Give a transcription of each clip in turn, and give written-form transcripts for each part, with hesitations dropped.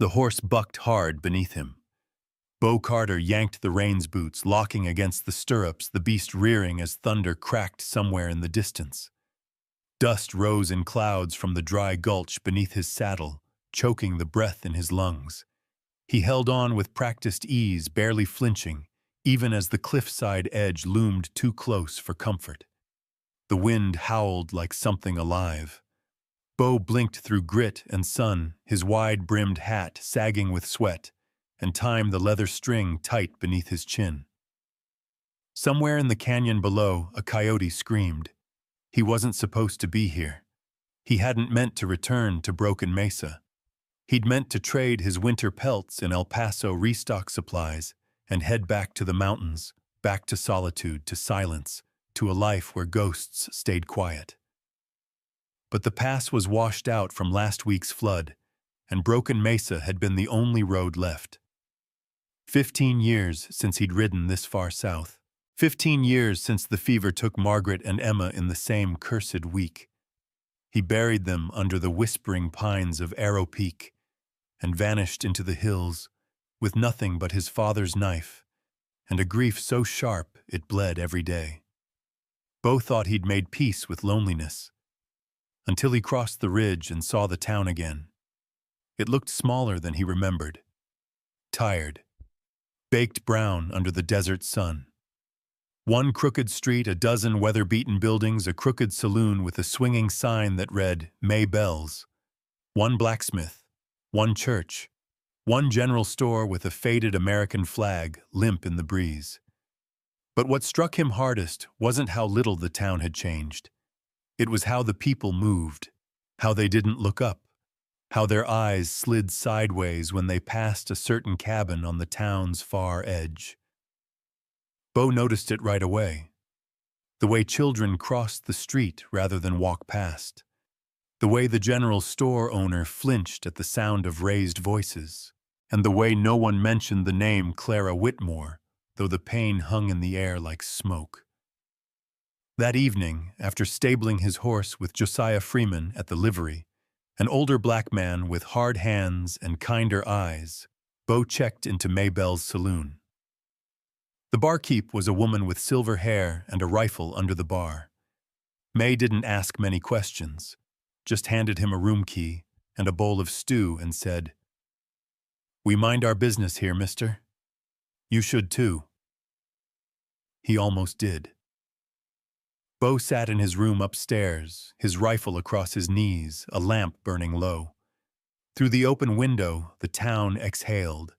The horse bucked hard beneath him. Bo Carter yanked the reins boots, locking against the stirrups, the beast rearing as thunder cracked somewhere in the distance. Dust rose in clouds from the dry gulch beneath his saddle, choking the breath in his lungs. He held on with practiced ease, barely flinching, even as the cliffside edge loomed too close for comfort. The wind howled like something alive. Bo blinked through grit and sun, his wide-brimmed hat sagging with sweat, and timed the leather string tight beneath his chin. Somewhere in the canyon below, a coyote screamed. He wasn't supposed to be here. He hadn't meant to return to Broken Mesa. He'd meant to trade his winter pelts in El Paso restock supplies and head back to the mountains, back to solitude, to silence, to a life where ghosts stayed quiet. But the pass was washed out from last week's flood, and Broken Mesa had been the only road left. 15 years since he'd ridden this far south. 15 years since the fever took Margaret and Emma in the same cursed week. He buried them under the whispering pines of Arrow Peak and vanished into the hills with nothing but his father's knife and a grief so sharp it bled every day. Bo thought he'd made peace with loneliness until he crossed the ridge and saw the town again. It looked smaller than he remembered. Tired, baked brown under the desert sun. One crooked street, a dozen weather-beaten buildings, a crooked saloon with a swinging sign that read, May Bells. One blacksmith, one church, one general store with a faded American flag limp in the breeze. But what struck him hardest wasn't how little the town had changed. It was how the people moved, how they didn't look up, how their eyes slid sideways when they passed a certain cabin on the town's far edge. Bo noticed it right away. The way children crossed the street rather than walk past. The way the general store owner flinched at the sound of raised voices. And the way no one mentioned the name Clara Whitmore, though the pain hung in the air like smoke. That evening, after stabling his horse with Josiah Freeman at the livery, an older black man with hard hands and kinder eyes, Bo checked into Maybelle's saloon. The barkeep was a woman with silver hair and a rifle under the bar. May didn't ask many questions, just handed him a room key and a bowl of stew and said, "We mind our business here, mister. You should too." He almost did. Bo sat in his room upstairs, his rifle across his knees, a lamp burning low. Through the open window, the town exhaled.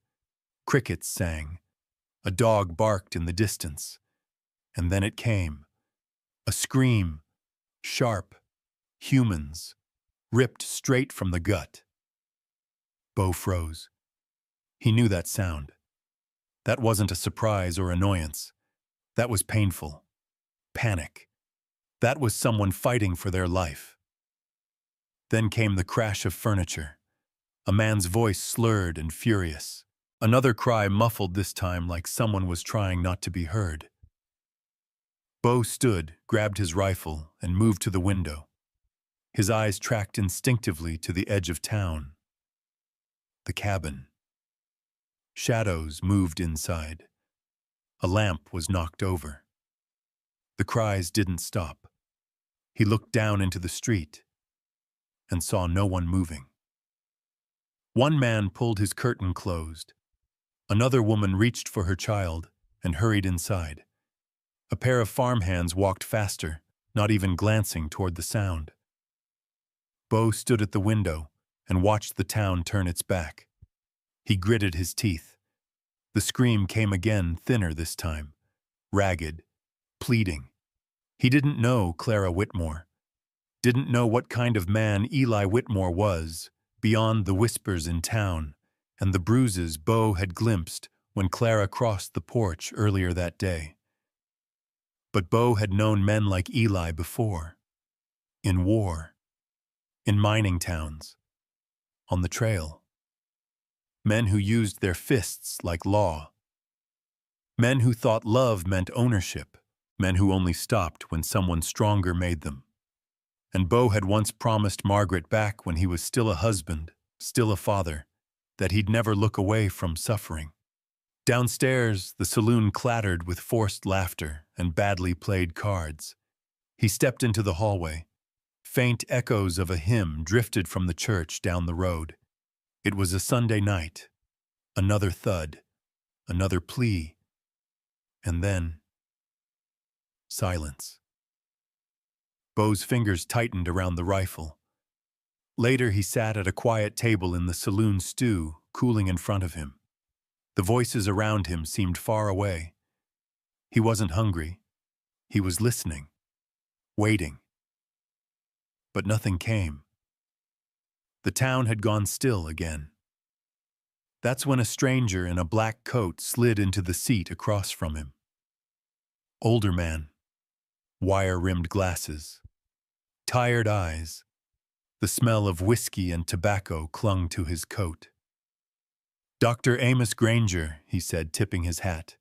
Crickets sang. A dog barked in the distance. And then it came. A scream. Sharp. Humans. Ripped straight from the gut. Bo froze. He knew that sound. That wasn't a surprise or annoyance. That was painful. Panic. That was someone fighting for their life. Then came the crash of furniture. A man's voice slurred and furious. Another cry muffled this time like someone was trying not to be heard. Bo stood, grabbed his rifle, and moved to the window. His eyes tracked instinctively to the edge of town. The cabin. Shadows moved inside. A lamp was knocked over. The cries didn't stop. He looked down into the street and saw no one moving. One man pulled his curtain closed. Another woman reached for her child and hurried inside. A pair of farmhands walked faster, not even glancing toward the sound. Bo stood at the window and watched the town turn its back. He gritted his teeth. The scream came again, thinner this time, ragged, pleading. He didn't know Clara Whitmore, didn't know what kind of man Eli Whitmore was, beyond the whispers in town and the bruises Bo had glimpsed when Clara crossed the porch earlier that day. But Bo had known men like Eli before, in war, in mining towns, on the trail. Men who used their fists like law. Men who thought love meant ownership. Men who only stopped when someone stronger made them. And Bo had once promised Margaret back when he was still a husband, still a father, that he'd never look away from suffering. Downstairs, the saloon clattered with forced laughter and badly played cards. He stepped into the hallway. Faint echoes of a hymn drifted from the church down the road. It was a Sunday night. Another thud, another plea, and then silence. Beau's fingers tightened around the rifle. Later, he sat at a quiet table in the saloon stew, cooling in front of him. The voices around him seemed far away. He wasn't hungry. He was listening, waiting. But nothing came. The town had gone still again. That's when a stranger in a black coat slid into the seat across from him. Older man, wire-rimmed glasses, tired eyes. The smell of whiskey and tobacco clung to his coat. "Dr. Amos Granger," he said, tipping his hat.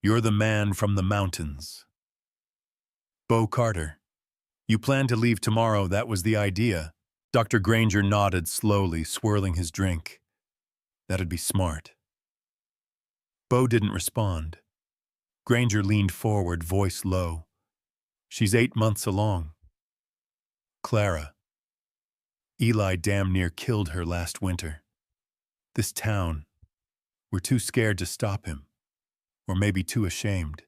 "You're the man from the mountains." "Beau Carter. You planned to leave tomorrow, that was the idea." Dr. Granger nodded slowly, swirling his drink. "That'd be smart." Beau didn't respond. Granger leaned forward, voice low. "She's 8 months along. Clara. Eli damn near killed her last winter. This town, we're too scared to stop him, or maybe too ashamed.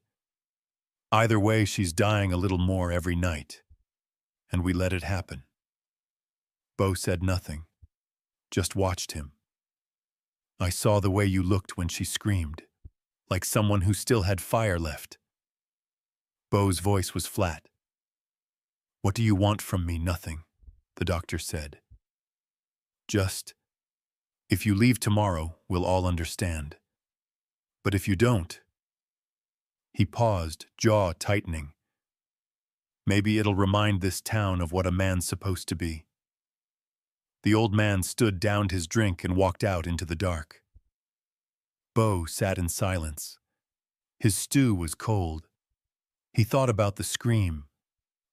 Either way, she's dying a little more every night, and we let it happen." Beau said nothing, just watched him. "I saw the way you looked when she screamed, like someone who still had fire left." Beau's voice was flat. "What do you want from me? Nothing," the doctor said. "Just, if you leave tomorrow, we'll all understand. But if you don't—" He paused, jaw tightening. "Maybe it'll remind this town of what a man's supposed to be." The old man stood, downed his drink, and walked out into the dark. Beau sat in silence. His stew was cold. He thought about the scream,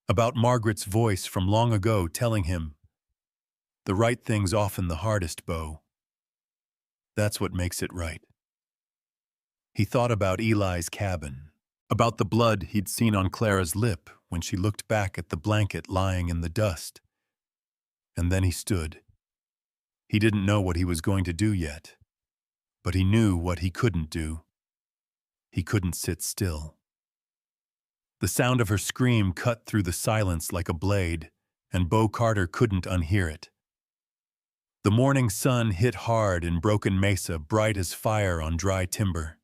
about Margaret's voice from long ago telling him, "The right thing's often the hardest, Beau. That's what makes it right." He thought about Eli's cabin, about the blood he'd seen on Clara's lip when she looked back at the blanket lying in the dust. And then he stood. He didn't know what he was going to do yet, but he knew what he couldn't do. He couldn't sit still. The sound of her scream cut through the silence like a blade, and Beau Carter couldn't unhear it. The morning sun hit hard in Broken Mesa, bright as fire on dry timber.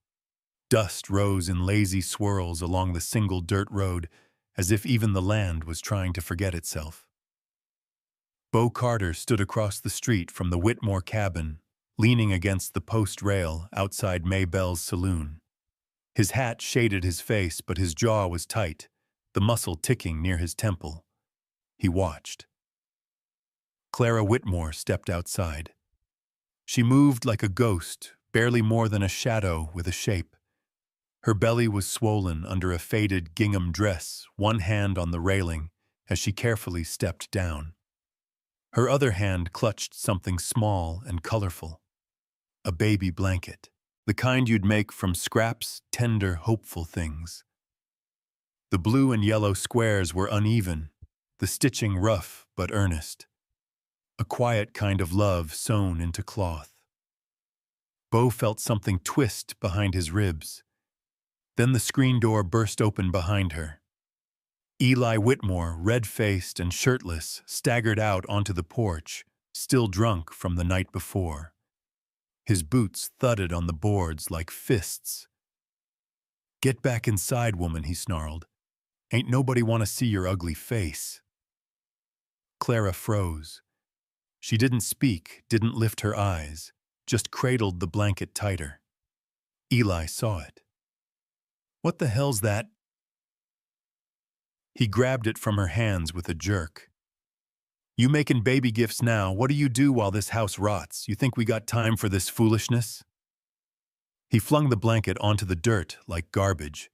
Dust rose in lazy swirls along the single dirt road, as if even the land was trying to forget itself. Beau Carter stood across the street from the Whitmore cabin, leaning against the post rail outside Maybell's saloon. His hat shaded his face, but his jaw was tight, the muscle ticking near his temple. He watched. Clara Whitmore stepped outside. She moved like a ghost, barely more than a shadow with a shape. Her belly was swollen under a faded gingham dress, one hand on the railing as she carefully stepped down. Her other hand clutched something small and colorful. A baby blanket, the kind you'd make from scraps, tender, hopeful things. The blue and yellow squares were uneven, the stitching rough but earnest. A quiet kind of love sewn into cloth. Beau felt something twist behind his ribs. Then the screen door burst open behind her. Eli Whitmore, red-faced and shirtless, staggered out onto the porch, still drunk from the night before. His boots thudded on the boards like fists. "Get back inside, woman," he snarled. "Ain't nobody want to see your ugly face." Clara froze. She didn't speak, didn't lift her eyes, just cradled the blanket tighter. Eli saw it. "What the hell's that?" He grabbed it from her hands with a jerk. "You making baby gifts now? What do you do while this house rots? You think we got time for this foolishness?" He flung the blanket onto the dirt like garbage.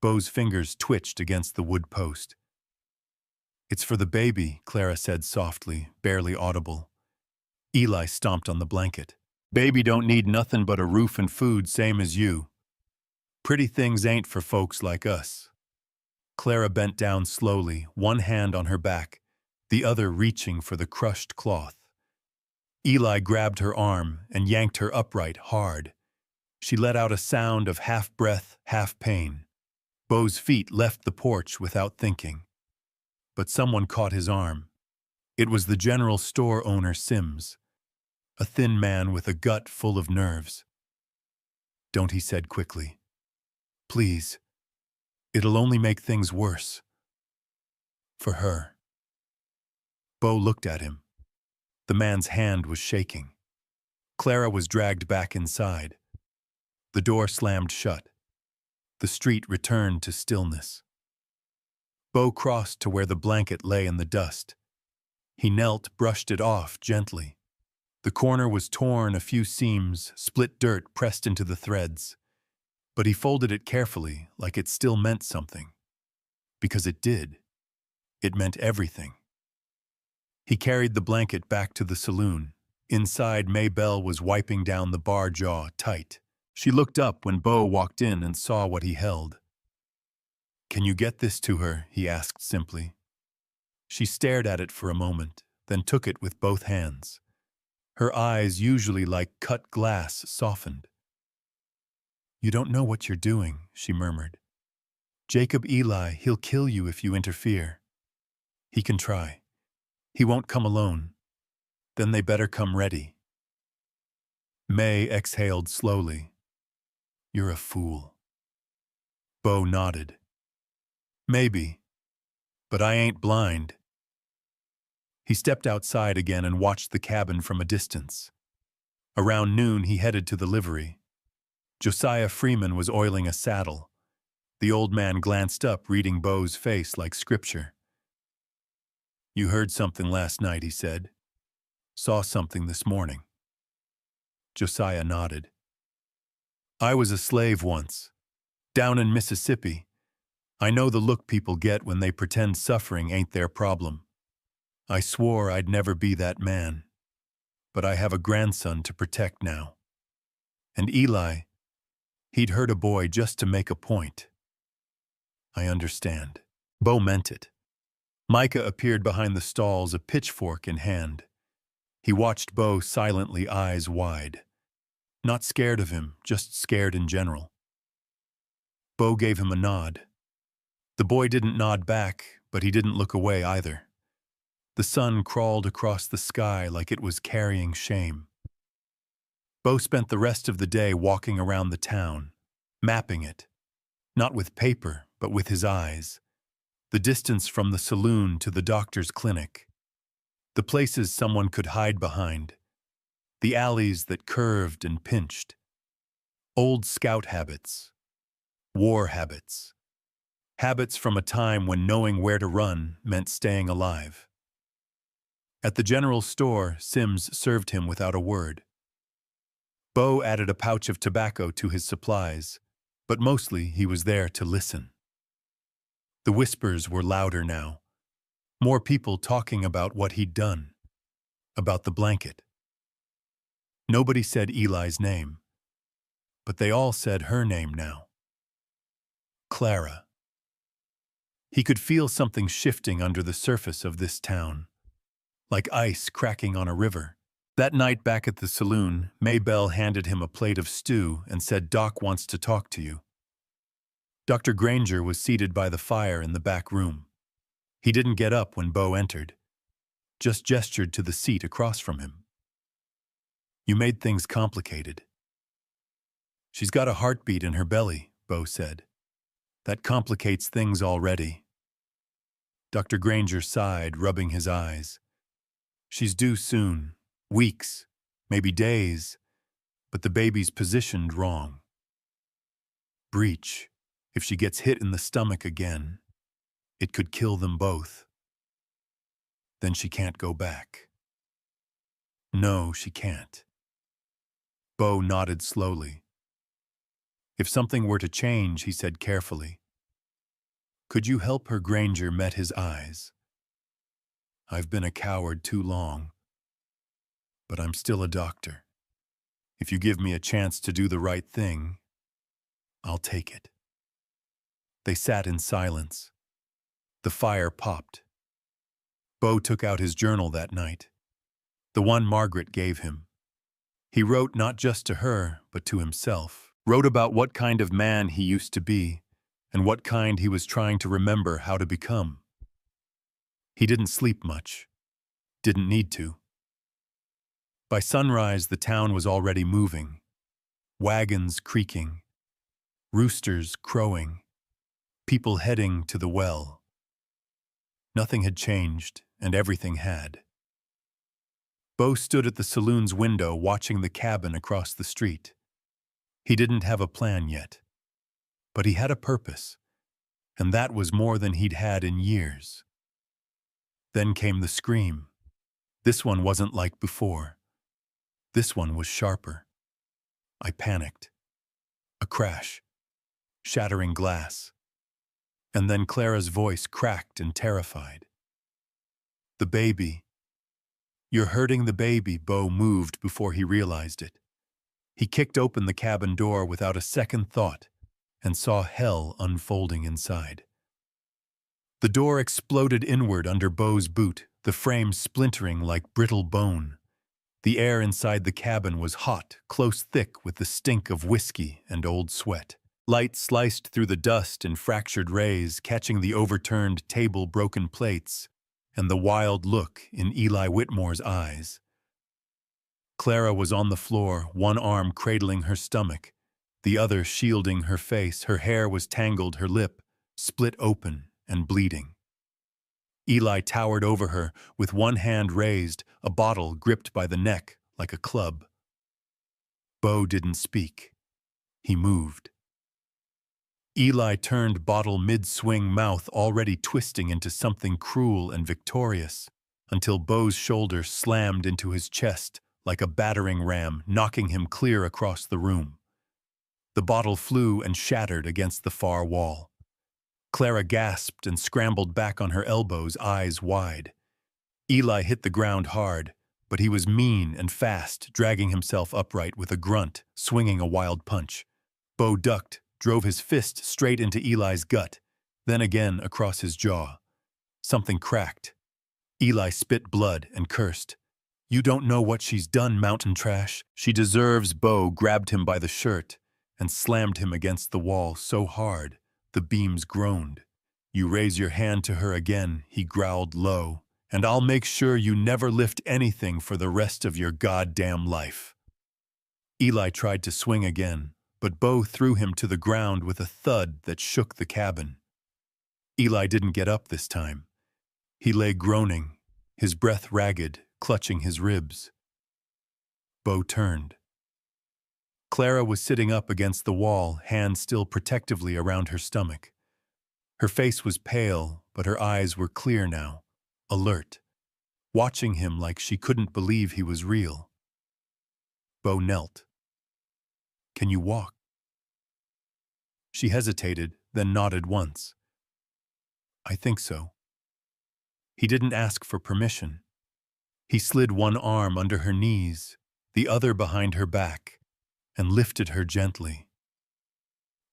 Beau's fingers twitched against the wood post. "It's for the baby," Clara said softly, barely audible. Eli stomped on the blanket. Baby don't need nothing but a roof and food, same as you. Pretty things ain't for folks like us. Clara bent down slowly, one hand on her back, the other reaching for the crushed cloth. Eli grabbed her arm and yanked her upright hard. She let out a sound of half breath, half pain. Bo's feet left the porch without thinking. But someone caught his arm. It was the general store owner, Sims, a thin man with a gut full of nerves. "Don't," he said quickly. "Please. It'll only make things worse. For her." Bo looked at him. The man's hand was shaking. Clara was dragged back inside. The door slammed shut. The street returned to stillness. Bo crossed to where the blanket lay in the dust. He knelt, brushed it off gently. The corner was torn, a few seams, split dirt pressed into the threads. But he folded it carefully, like it still meant something. Because it did. It meant everything. He carried the blanket back to the saloon. Inside, Maybelle was wiping down the bar jaw tight. She looked up when Bo walked in and saw what he held. "Can you get this to her?" he asked simply. She stared at it for a moment, then took it with both hands. Her eyes, usually like cut glass, softened. "You don't know what you're doing," she murmured. "Jacob Eli, he'll kill you if you interfere. He can try. He won't come alone. Then they better come ready." May exhaled slowly. "You're a fool." Bo nodded. "Maybe. But I ain't blind." He stepped outside again and watched the cabin from a distance. Around noon, he headed to the livery. Josiah Freeman was oiling a saddle. The old man glanced up, reading Bo's face like scripture. "You heard something last night," he said. "Saw something this morning." Josiah nodded. "I was a slave once, down in Mississippi. I know the look people get when they pretend suffering ain't their problem. I swore I'd never be that man. But I have a grandson to protect now. And Eli, he'd hurt a boy just to make a point." "I understand." Bo meant it. Micah appeared behind the stalls, a pitchfork in hand. He watched Bo silently, eyes wide. Not scared of him, just scared in general. Bo gave him a nod. The boy didn't nod back, but he didn't look away either. The sun crawled across the sky like it was carrying shame. Bo spent the rest of the day walking around the town, mapping it, not with paper, but with his eyes. The distance from the saloon to the doctor's clinic. The places someone could hide behind. The alleys that curved and pinched. Old scout habits. War habits. Habits from a time when knowing where to run meant staying alive. At the general store, Sims served him without a word. Bo added a pouch of tobacco to his supplies, but mostly he was there to listen. The whispers were louder now. More people talking about what he'd done. About the blanket. Nobody said Eli's name, but they all said her name now. Clara. He could feel something shifting under the surface of this town, like ice cracking on a river. That night back at the saloon, Maybelle handed him a plate of stew and said, "Doc wants to talk to you." Dr. Granger was seated by the fire in the back room. He didn't get up when Bo entered, just gestured to the seat across from him. "You made things complicated." "She's got a heartbeat in her belly," Bo said. "That complicates things already." Dr. Granger sighed, rubbing his eyes. "She's due soon. Weeks, maybe days, but the baby's positioned wrong. Breach. If she gets hit in the stomach again, it could kill them both. Then she can't go back." "No, she can't." Bo nodded slowly. "If something were to change," he said carefully. "Could you help her?" Granger met his eyes. "I've been a coward too long, but I'm still a doctor." If you give me a chance to do the right thing, I'll take it. They sat in silence. The fire popped. Bo took out his journal that night, the one Margaret gave him. He wrote not just to her, but to himself. Wrote about what kind of man he used to be, and what kind he was trying to remember how to become. He didn't sleep much. Didn't need to. By sunrise, the town was already moving. Wagons creaking. Roosters crowing. People heading to the well. Nothing had changed, and everything had. Bo stood at the saloon's window watching the cabin across the street. He didn't have a plan yet, but he had a purpose, and that was more than he'd had in years. Then came the scream. This one wasn't like before. This one was sharper. I panicked. A crash. Shattering glass. And then Clara's voice cracked and terrified. The baby. You're hurting the baby, Bo moved before he realized it. He kicked open the cabin door without a second thought and saw hell unfolding inside. The door exploded inward under Bo's boot, the frame splintering like brittle bone. The air inside the cabin was hot, close thick with the stink of whiskey and old sweat. Light sliced through the dust in fractured rays, catching the overturned table broken plates and the wild look in Eli Whitmore's eyes. Clara was on the floor, one arm cradling her stomach, the other shielding her face. Her hair was tangled, her lip split open and bleeding. Eli towered over her, with one hand raised, a bottle gripped by the neck like a club. Bo didn't speak. He moved. Eli turned bottle mid-swing, mouth already twisting into something cruel and victorious, until Bo's shoulder slammed into his chest like a battering ram, knocking him clear across the room. The bottle flew and shattered against the far wall. Clara gasped and scrambled back on her elbows, eyes wide. Eli hit the ground hard, but he was mean and fast, dragging himself upright with a grunt, swinging a wild punch. Bo ducked, drove his fist straight into Eli's gut, then again across his jaw. Something cracked. Eli spit blood and cursed. You don't know what she's done, mountain trash. She deserves. Bo grabbed him by the shirt and slammed him against the wall so hard the beams groaned. You raise your hand to her again, he growled low, and I'll make sure you never lift anything for the rest of your goddamn life. Eli tried to swing again, but Bo threw him to the ground with a thud that shook the cabin. Eli didn't get up this time. He lay groaning, his breath ragged, clutching his ribs. Bo turned. Clara was sitting up against the wall, hands still protectively around her stomach. Her face was pale, but her eyes were clear now, alert, watching him like she couldn't believe he was real. Bo knelt. Can you walk? She hesitated, then nodded once. I think so. He didn't ask for permission. He slid one arm under her knees, the other behind her back, and lifted her gently.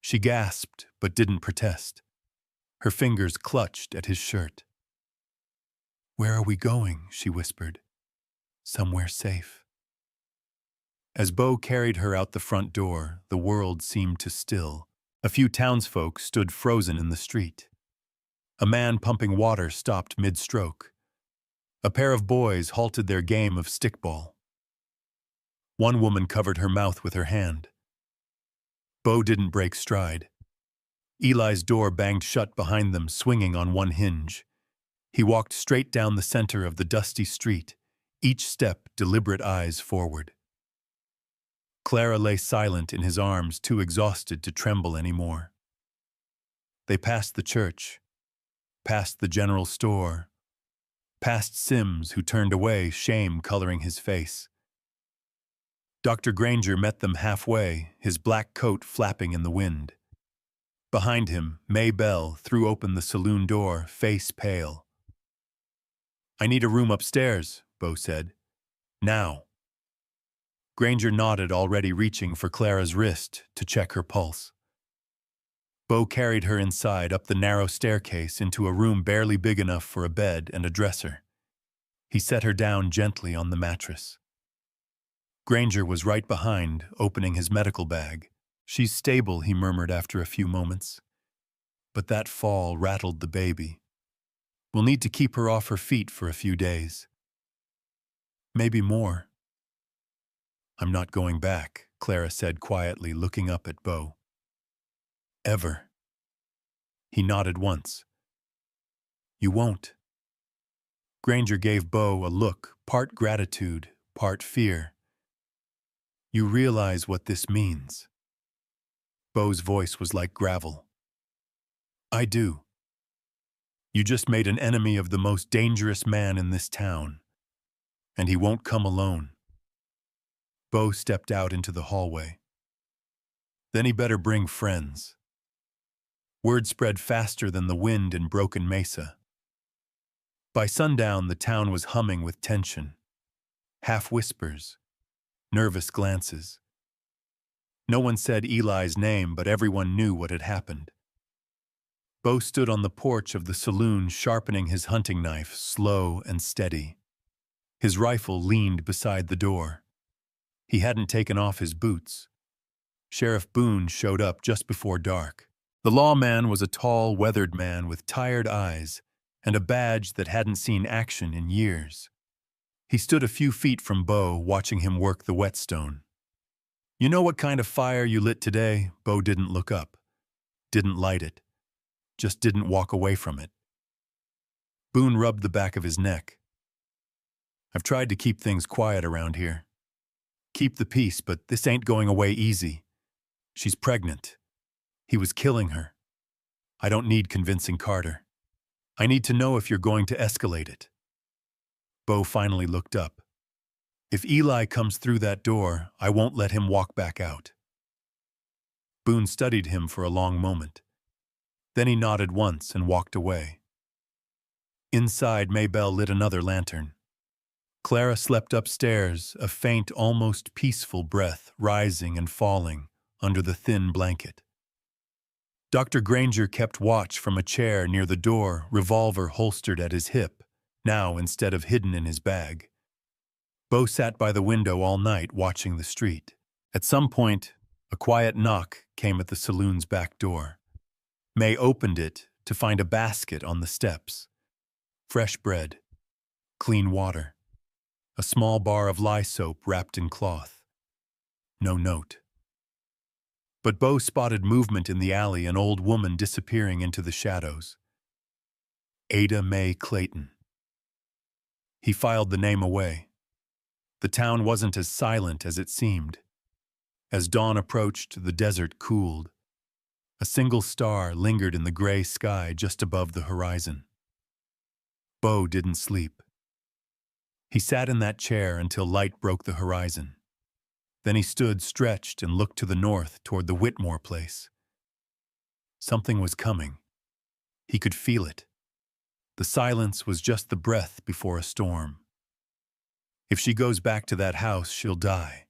She gasped, but didn't protest. Her fingers clutched at his shirt. Where are we going? She whispered. Somewhere safe. As Bo carried her out the front door, the world seemed to still. A few townsfolk stood frozen in the street. A man pumping water stopped mid-stroke. A pair of boys halted their game of stickball. One woman covered her mouth with her hand. Bo didn't break stride. Eli's door banged shut behind them, swinging on one hinge. He walked straight down the center of the dusty street, each step deliberate, eyes forward. Clara lay silent in his arms, too exhausted to tremble anymore. They passed the church, past the general store, past Sims, who turned away, shame coloring his face. Dr. Granger met them halfway, his black coat flapping in the wind. Behind him, May Bell threw open the saloon door, face pale. I need a room upstairs, Bo said. Now. Granger nodded, already reaching for Clara's wrist to check her pulse. Bo carried her inside, up the narrow staircase, into a room barely big enough for a bed and a dresser. He set her down gently on the mattress. Granger was right behind, opening his medical bag. "She's stable," he murmured after a few moments. "But that fall rattled the baby. We'll need to keep her off her feet for a few days. Maybe more." "I'm not going back," Clara said quietly, looking up at Bo. "Ever." He nodded once. "You won't?" Granger gave Bo a look, part gratitude, part fear. "You realize what this means?" Bo's voice was like gravel. "I do. You just made an enemy of the most dangerous man in this town. And he won't come alone." Bo stepped out into the hallway. "Then he better bring friends." Word spread faster than the wind in Broken Mesa. By sundown, the town was humming with tension. Half whispers, nervous glances. No one said Eli's name, but everyone knew what had happened. Bo stood on the porch of the saloon, sharpening his hunting knife, slow and steady. His rifle leaned beside the door. He hadn't taken off his boots. Sheriff Boone showed up just before dark. The lawman was a tall, weathered man with tired eyes and a badge that hadn't seen action in years. He stood a few feet from Bo, watching him work the whetstone. "You know what kind of fire you lit today?" Bo didn't look up, didn't light it, just didn't walk away from it. Boone rubbed the back of his neck. "I've tried to keep things quiet around here. Keep the peace, but this ain't going away easy. She's pregnant. He was killing her. I don't need convincing Carter. I need to know if you're going to escalate it." Bo finally looked up. "If Eli comes through that door, I won't let him walk back out." Boone studied him for a long moment. Then he nodded once and walked away. Inside, Maybelle lit another lantern. Clara slept upstairs, a faint, almost peaceful breath rising and falling under the thin blanket. Dr. Granger kept watch from a chair near the door, revolver holstered at his hip, now instead of hidden in his bag. Bo sat by the window all night, watching the street. At some point, a quiet knock came at the saloon's back door. May opened it to find a basket on the steps. Fresh bread, clean water, a small bar of lye soap wrapped in cloth. No note. But Bo spotted movement in the alley, an old woman disappearing into the shadows. Ada Mae Clayton. He filed the name away. The town wasn't as silent as it seemed. As dawn approached, the desert cooled. A single star lingered in the gray sky just above the horizon. Bo didn't sleep. He sat in that chair until light broke the horizon. Then he stood stretched and looked to the north toward the Whitmore place. Something was coming. He could feel it. The silence was just the breath before a storm. If she goes back to that house, she'll die.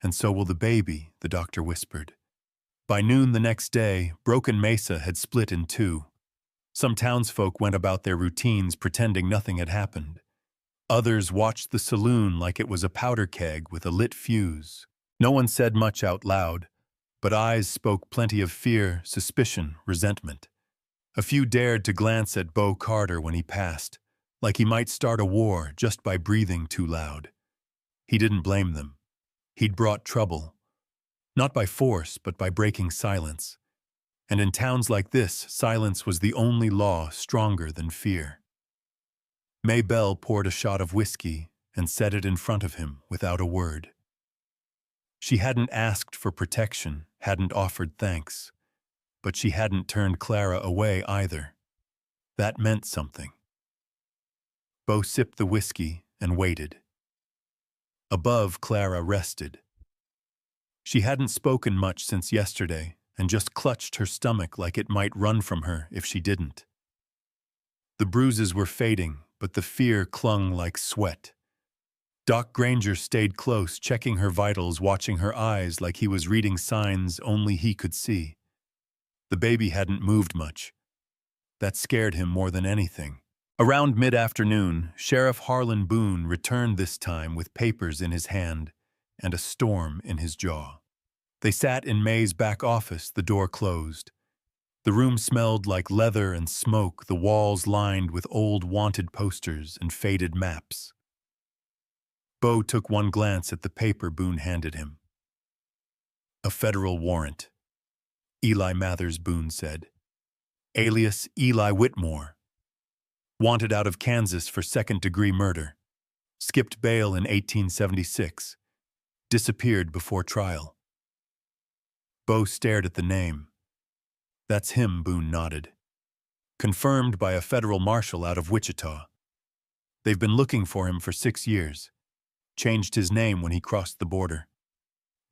And so will the baby, the doctor whispered. By noon the next day, Broken Mesa had split in two. Some townsfolk went about their routines pretending nothing had happened. Others watched the saloon like it was a powder keg with a lit fuse. No one said much out loud, but eyes spoke plenty of fear, suspicion, resentment. A few dared to glance at Bo Carter when he passed, like he might start a war just by breathing too loud. He didn't blame them. He'd brought trouble. Not by force, but by breaking silence. And in towns like this, silence was the only law stronger than fear. Maybelle poured a shot of whiskey and set it in front of him without a word. She hadn't asked for protection, hadn't offered thanks, but she hadn't turned Clara away either. That meant something. Bo sipped the whiskey and waited. Above, Clara rested. She hadn't spoken much since yesterday and just clutched her stomach like it might run from her if she didn't. The bruises were fading, but the fear clung like sweat. Doc Granger stayed close, checking her vitals, watching her eyes like he was reading signs only he could see. The baby hadn't moved much. That scared him more than anything. Around mid-afternoon, Sheriff Harlan Boone returned this time with papers in his hand and a storm in his jaw. They sat in May's back office, the door closed. The room smelled like leather and smoke, the walls lined with old wanted posters and faded maps. Bo took one glance at the paper Boone handed him. A federal warrant. Eli Mathers, Boone said. Alias Eli Whitmore. Wanted out of Kansas for second-degree murder. Skipped bail in 1876. Disappeared before trial. Bo stared at the name. That's him, Boone nodded. Confirmed by a federal marshal out of Wichita. They've been looking for him for 6 years. Changed his name when he crossed the border.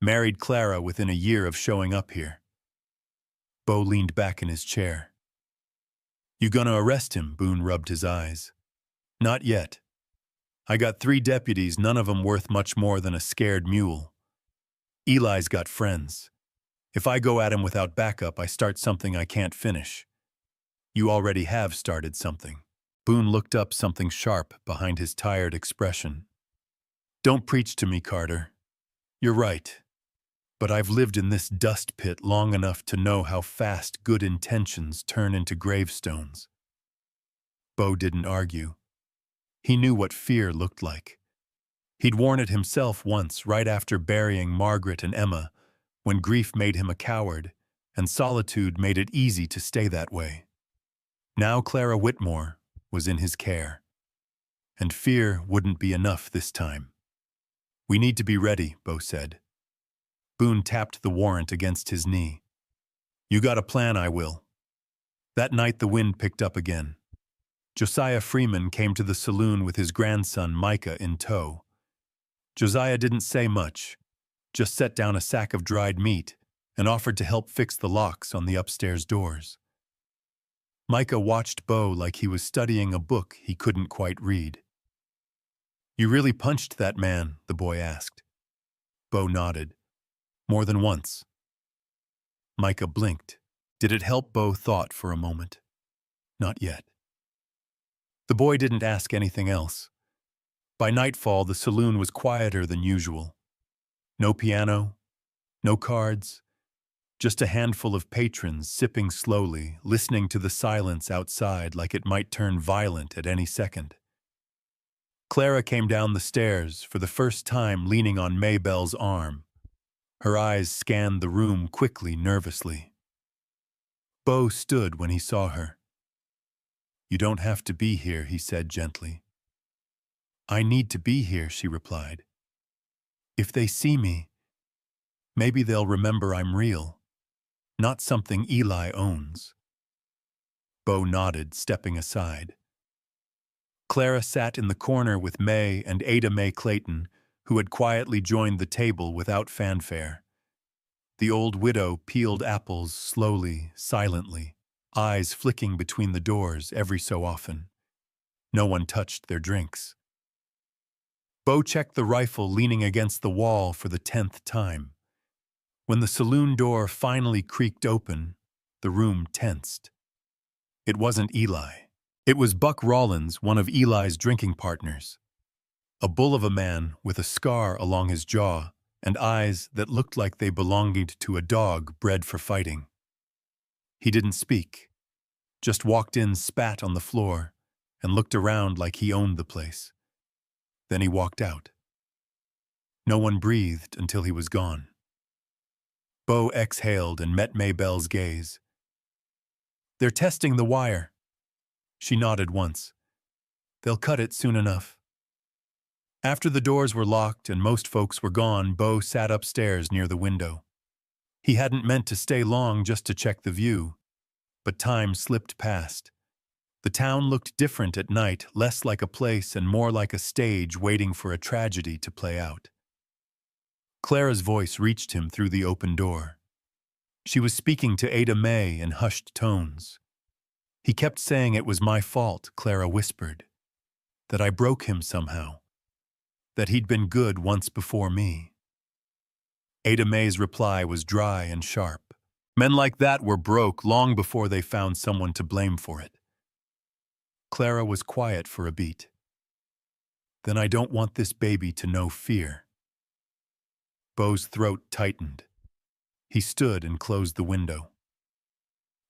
Married Clara within a year of showing up here. Bo leaned back in his chair. You gonna arrest him? Boone rubbed his eyes. Not yet. I got 3 deputies, none of them worth much more than a scared mule. Eli's got friends. If I go at him without backup, I start something I can't finish. You already have started something. Boone looked up, something sharp behind his tired expression. Don't preach to me, Carter. You're right. But I've lived in this dust pit long enough to know how fast good intentions turn into gravestones. Bo didn't argue. He knew what fear looked like. He'd worn it himself once, right after burying Margaret and Emma, when grief made him a coward, and solitude made it easy to stay that way. Now Clara Whitmore was in his care. And fear wouldn't be enough this time. We need to be ready, Bo said. Boone tapped the warrant against his knee. You got a plan, I will. That night the wind picked up again. Josiah Freeman came to the saloon with his grandson Micah in tow. Josiah didn't say much, just set down a sack of dried meat and offered to help fix the locks on the upstairs doors. Micah watched Bo like he was studying a book he couldn't quite read. You really punched that man? The boy asked. Bo nodded. More than once. Micah blinked. Did it help? Bo thought for a moment. Not yet. The boy didn't ask anything else. By nightfall, the saloon was quieter than usual. No piano, no cards, just a handful of patrons sipping slowly, listening to the silence outside like it might turn violent at any second. Clara came down the stairs, for the first time leaning on Maybelle's arm. Her eyes scanned the room quickly, nervously. Bo stood when he saw her. You don't have to be here, he said gently. I need to be here, she replied. If they see me, maybe they'll remember I'm real, not something Eli owns. Bo nodded, stepping aside. Clara sat in the corner with May and Ada Mae Clayton, who had quietly joined the table without fanfare. The old widow peeled apples slowly, silently, eyes flicking between the doors every so often. No one touched their drinks. Bo checked the rifle leaning against the wall for the 10th time. When the saloon door finally creaked open, the room tensed. It wasn't Eli. It was Buck Rollins, one of Eli's drinking partners. A bull of a man with a scar along his jaw and eyes that looked like they belonged to a dog bred for fighting. He didn't speak, just walked in, spat on the floor, and looked around like he owned the place. Then he walked out. No one breathed until he was gone. Bo exhaled and met Maybelle's gaze. They're testing the wire. She nodded once. They'll cut it soon enough. After the doors were locked and most folks were gone, Bo sat upstairs near the window. He hadn't meant to stay long just to check the view, but time slipped past. The town looked different at night, less like a place and more like a stage waiting for a tragedy to play out. Clara's voice reached him through the open door. She was speaking to Ada Mae in hushed tones. He kept saying it was my fault, Clara whispered, that I broke him somehow. that he'd been good once before me. Ada Mae's reply was dry and sharp. Men like that were broke long before they found someone to blame for it. Clara was quiet for a beat. Then I don't want this baby to know fear. Beau's throat tightened. He stood and closed the window.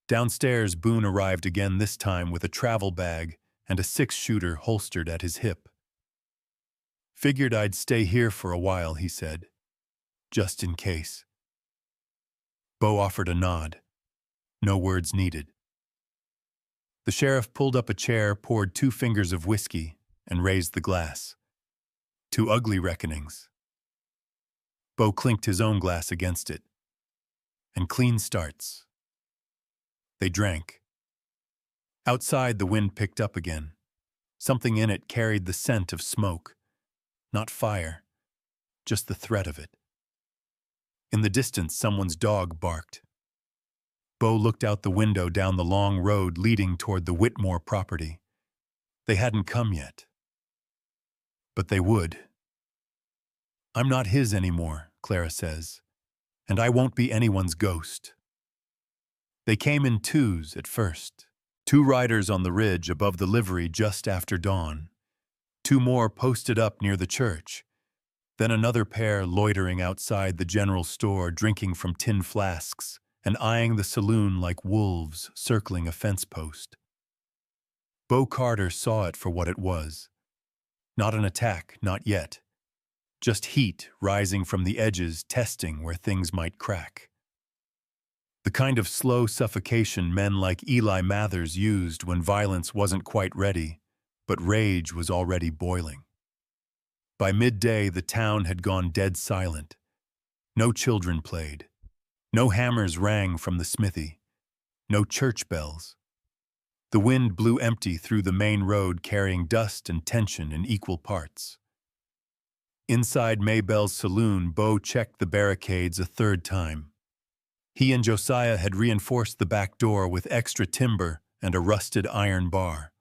Downstairs, Boone arrived again, this time with a travel bag and a 6-shooter holstered at his hip. Figured I'd stay here for a while, he said. Just in case. Beau offered a nod. No words needed. The sheriff pulled up a chair, poured 2 fingers of whiskey, and raised the glass. 2 ugly reckonings. Beau clinked his own glass against it. And clean starts. They drank. Outside, the wind picked up again. Something in it carried the scent of smoke. Not fire, just the threat of it. In the distance, someone's dog barked. Beau looked out the window down the long road leading toward the Whitmore property. They hadn't come yet. But they would. I'm not his anymore, Clara says, and I won't be anyone's ghost. They came in 2s at first. 2 riders on the ridge above the livery just after dawn. 2 more posted up near the church. Then another pair loitering outside the general store, drinking from tin flasks and eyeing the saloon like wolves circling a fence post. Beau Carter saw it for what it was. Not an attack, not yet. Just heat rising from the edges, testing where things might crack. The kind of slow suffocation men like Eli Mathers used when violence wasn't quite ready, but rage was already boiling. By midday, the town had gone dead silent. No children played. No hammers rang from the smithy. No church bells. The wind blew empty through the main road, carrying dust and tension in equal parts. Inside Maybell's saloon, Beau checked the barricades a 3rd time. He and Josiah had reinforced the back door with extra timber and a rusted iron bar.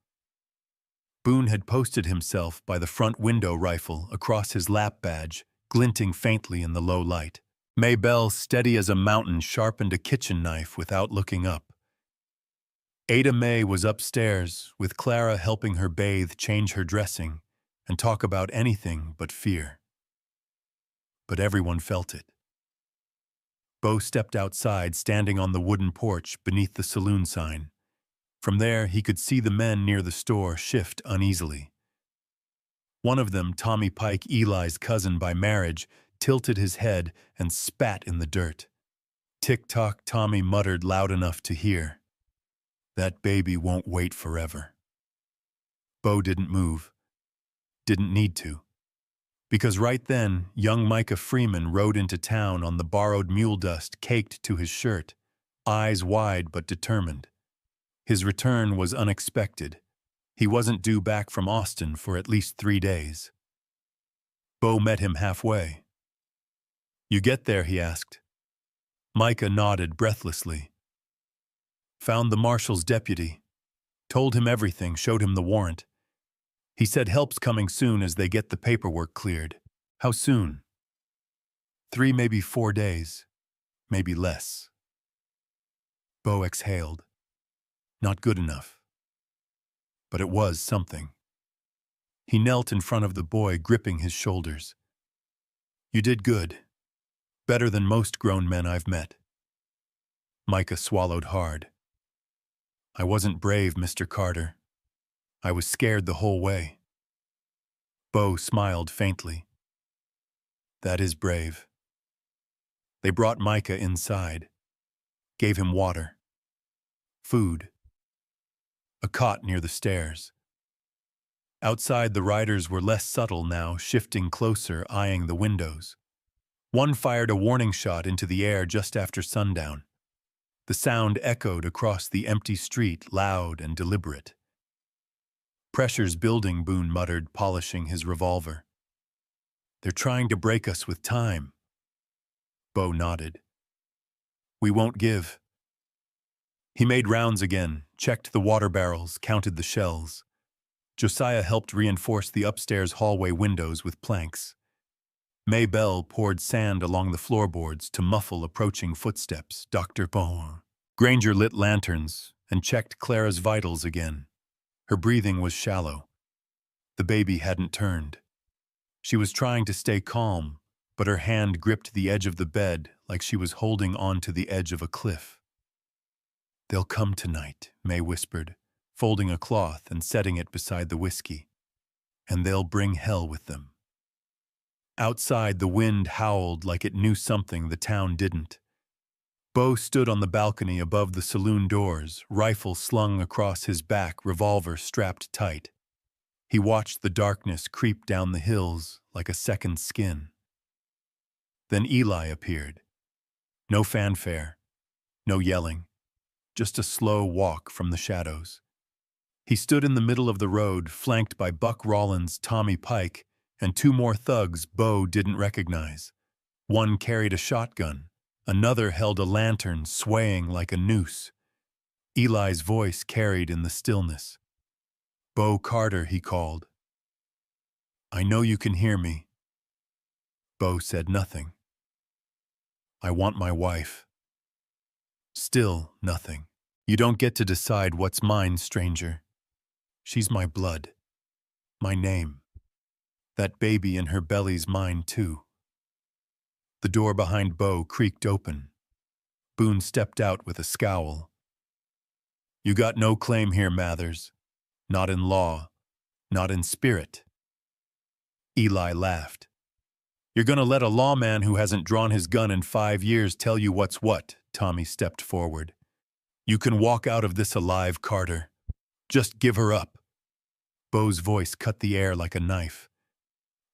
Boone had posted himself by the front window, rifle across his lap badge, glinting faintly in the low light. Maybelle, steady as a mountain, sharpened a kitchen knife without looking up. Ada Mae was upstairs, with Clara helping her bathe, change her dressing, and talk about anything but fear. But everyone felt it. Beau stepped outside, standing on the wooden porch beneath the saloon sign. From there, he could see the men near the store shift uneasily. One of them, Tommy Pike, Eli's cousin by marriage, tilted his head and spat in the dirt. Tick-tock, Tommy muttered loud enough to hear. That baby won't wait forever. Beau didn't move. Didn't need to. Because right then, young Micah Freeman rode into town on the borrowed mule dust caked to his shirt, eyes wide but determined. His return was unexpected. He wasn't due back from Austin for at least 3 days. Beau met him halfway. You get there, he asked. Micah nodded breathlessly. Found the marshal's deputy. Told him everything, showed him the warrant. He said help's coming soon as they get the paperwork cleared. How soon? 3, maybe 4 days. Maybe less. Beau exhaled. Not good enough. But it was something. He knelt in front of the boy, gripping his shoulders. You did good. Better than most grown men I've met. Micah swallowed hard. I wasn't brave, Mr. Carter. I was scared the whole way. Beau smiled faintly. That is brave. They brought Micah inside. Gave him water. Food. A cot near the stairs. Outside, the riders were less subtle now, shifting closer, eyeing the windows. One fired a warning shot into the air just after sundown. The sound echoed across the empty street, loud and deliberate. Pressure's building, Boone muttered, polishing his revolver. They're trying to break us with time. Beau nodded. We won't give. He made rounds again, checked the water barrels, counted the shells. Josiah helped reinforce the upstairs hallway windows with planks. Maybelle poured sand along the floorboards to muffle approaching footsteps. Dr. Bon. Granger lit lanterns and checked Clara's vitals again. Her breathing was shallow. The baby hadn't turned. She was trying to stay calm, but her hand gripped the edge of the bed like she was holding on to the edge of a cliff. "They'll come tonight," May whispered, folding a cloth and setting it beside the whiskey. "And they'll bring hell with them." Outside, the wind howled like it knew something the town didn't. Beau stood on the balcony above the saloon doors, rifle slung across his back, revolver strapped tight. He watched the darkness creep down the hills like a second skin. Then Eli appeared. No fanfare, no yelling, just a slow walk from the shadows. He stood in the middle of the road, flanked by Buck Rollins, Tommy Pike, and two more thugs Beau didn't recognize. One carried a shotgun. Another held a lantern swaying like a noose. Eli's voice carried in the stillness. "Beau Carter," he called. "I know you can hear me." Beau said nothing. "I want my wife." Still nothing. "You don't get to decide what's mine, stranger. She's my blood, my name. That baby in her belly's mine, too." The door behind Beau creaked open. Boone stepped out with a scowl. "You got no claim here, Mathers. Not in law, not in spirit." Eli laughed. "You're gonna let a lawman who hasn't drawn his gun in 5 years tell you what's what?" Tommy stepped forward. "You can walk out of this alive, Carter. Just give her up." Beau's voice cut the air like a knife.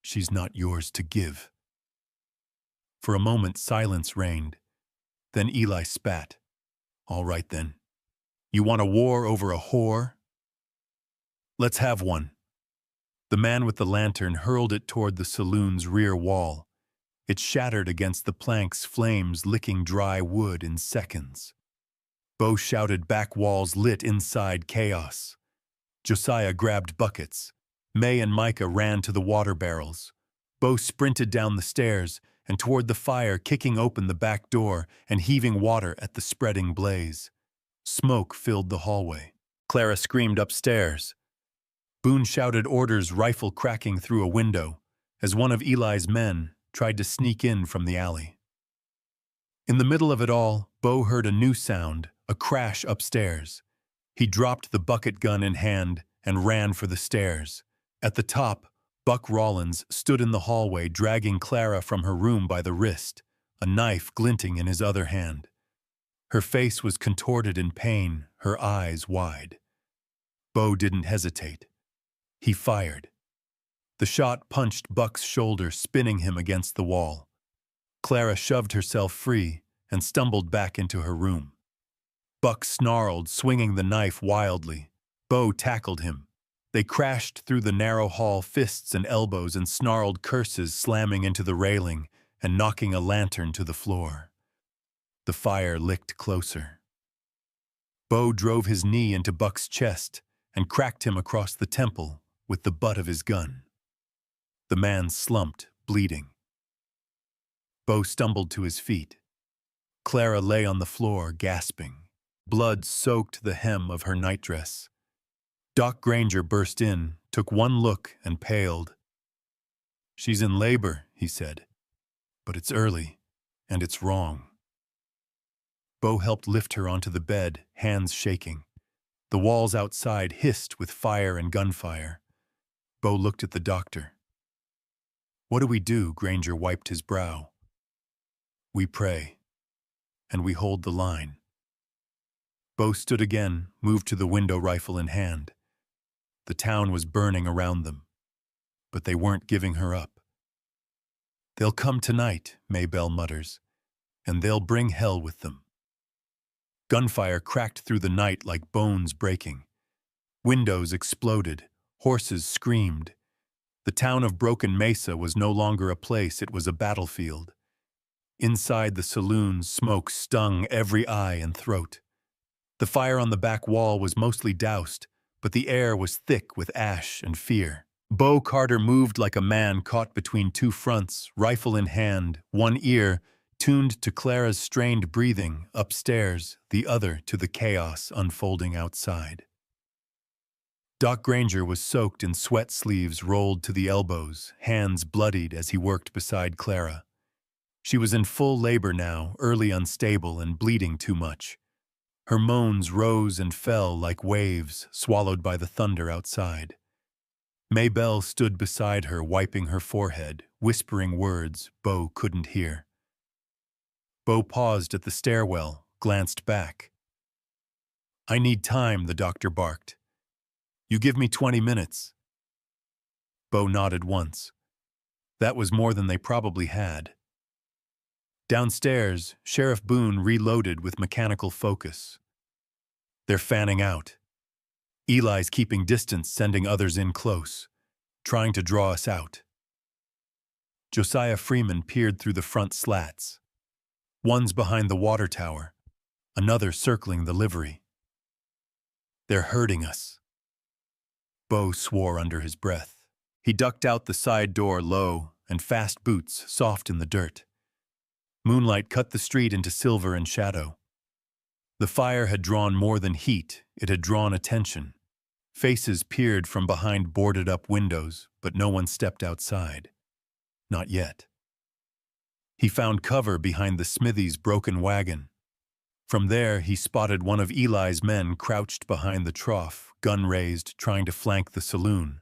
"She's not yours to give." For a moment, silence reigned. Then Eli spat. "All right, then. You want a war over a whore? Let's have one." The man with the lantern hurled it toward the saloon's rear wall. It shattered against the planks, flames licking dry wood in seconds. Beau shouted, back walls lit inside chaos. Josiah grabbed buckets. May and Micah ran to the water barrels. Beau sprinted down the stairs and toward the fire, kicking open the back door and heaving water at the spreading blaze. Smoke filled the hallway. Clara screamed upstairs. Boone shouted orders, rifle cracking through a window, as one of Eli's men tried to sneak in from the alley. In the middle of it all, Beau heard a new sound, a crash upstairs. He dropped the bucket gun in hand and ran for the stairs. At the top, Buck Rollins stood in the hallway, dragging Clara from her room by the wrist, a knife glinting in his other hand. Her face was contorted in pain, her eyes wide. Beau didn't hesitate. He fired. The shot punched Buck's shoulder, spinning him against the wall. Clara shoved herself free and stumbled back into her room. Buck snarled, swinging the knife wildly. Beau tackled him. They crashed through the narrow hall, fists and elbows and snarled curses slamming into the railing and knocking a lantern to the floor. The fire licked closer. Beau drove his knee into Buck's chest and cracked him across the temple with the butt of his gun. The man slumped, bleeding. Beau stumbled to his feet. Clara lay on the floor, gasping. Blood soaked the hem of her nightdress. Doc Granger burst in, took one look, and paled. "She's in labor," he said. "But it's early, and it's wrong." Beau helped lift her onto the bed, hands shaking. The walls outside hissed with fire and gunfire. Beau looked at the doctor. "What do we do?" Granger wiped his brow. "We pray, and we hold the line." Beau stood again, moved to the window, rifle in hand. The town was burning around them, but they weren't giving her up. "They'll come tonight," Maybelle mutters, "and they'll bring hell with them." Gunfire cracked through the night like bones breaking. Windows exploded. Horses screamed. The town of Broken Mesa was no longer a place, it was a battlefield. Inside the saloon, smoke stung every eye and throat. The fire on the back wall was mostly doused, but the air was thick with ash and fear. Bo Carter moved like a man caught between two fronts, rifle in hand, one ear tuned to Clara's strained breathing upstairs, the other to the chaos unfolding outside. Doc Granger was soaked in sweat sleeves rolled to the elbows, hands bloodied as he worked beside Clara. She was in full labor now, early unstable and bleeding too much. Her moans rose and fell like waves swallowed by the thunder outside. Maybelle stood beside her, wiping her forehead, whispering words Bo couldn't hear. Bo paused at the stairwell, glanced back. "I need time," the doctor barked. "You give me 20 minutes." Bo nodded once. That was more than they probably had. Downstairs, Sheriff Boone reloaded with mechanical focus. "They're fanning out. Eli's keeping distance, sending others in close, trying to draw us out." Josiah Freeman peered through the front slats. One's behind the water tower, another circling the livery. "They're hurting us." Bo swore under his breath. He ducked out the side door low, and fast boots soft in the dirt. Moonlight cut the street into silver and shadow. The fire had drawn more than heat, it had drawn attention. Faces peered from behind boarded-up windows, but no one stepped outside. Not yet. He found cover behind the smithy's broken wagon. From there, he spotted one of Eli's men crouched behind the trough, gun raised, trying to flank the saloon.